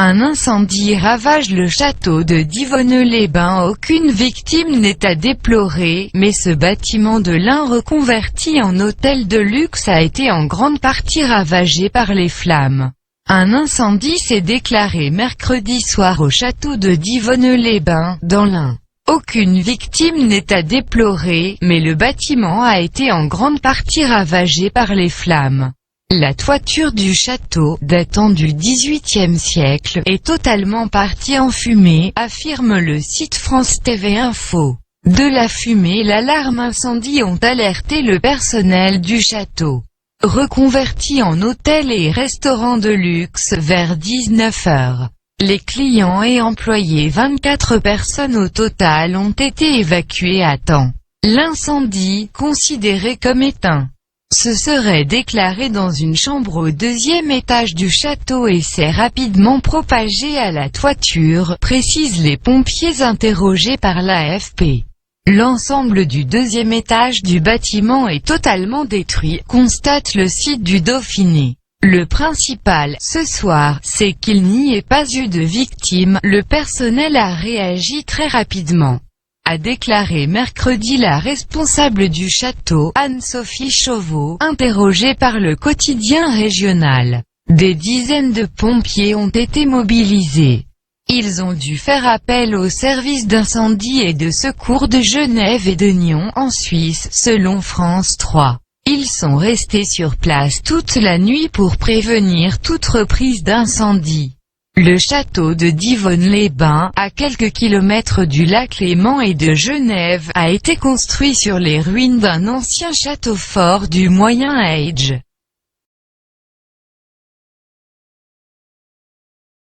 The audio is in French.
Un incendie ravage le château de Divonne-les-Bains. Aucune victime n'est à déplorer, mais ce bâtiment de l'Ain reconverti en hôtel de luxe a été en grande partie ravagé par les flammes. Un incendie s'est déclaré mercredi soir au château de Divonne-les-Bains, dans l'Ain. Aucune victime n'est à déplorer, mais le bâtiment a été en grande partie ravagé par les flammes. La toiture du château, datant du XVIIIe siècle, est totalement partie en fumée, affirme le site France TV Info. De la fumée et l'alarme incendie ont alerté le personnel du château. Reconverti en hôtel et restaurant de luxe vers 19 h. Les clients et employés, 24 personnes au total, ont été évacués à temps. L'incendie, considéré comme éteint, se serait déclaré dans une chambre au deuxième étage du château et s'est rapidement propagé à la toiture, précisent les pompiers interrogés par l'AFP. L'ensemble du deuxième étage du bâtiment est totalement détruit, constate le site du Dauphiné. Le principal, ce soir, c'est qu'il n'y ait pas eu de victimes. Le personnel a réagi très rapidement, a déclaré mercredi la responsable du château, Anne-Sophie Chauveau, interrogée par le quotidien régional. Des dizaines de pompiers ont été mobilisés. Ils ont dû faire appel aux services d'incendie et de secours de Genève et de Nyon en Suisse, selon France 3. Ils sont restés sur place toute la nuit pour prévenir toute reprise d'incendie. Le château de Divonne-les-Bains, à quelques kilomètres du lac Léman et de Genève, a été construit sur les ruines d'un ancien château fort du Moyen Âge.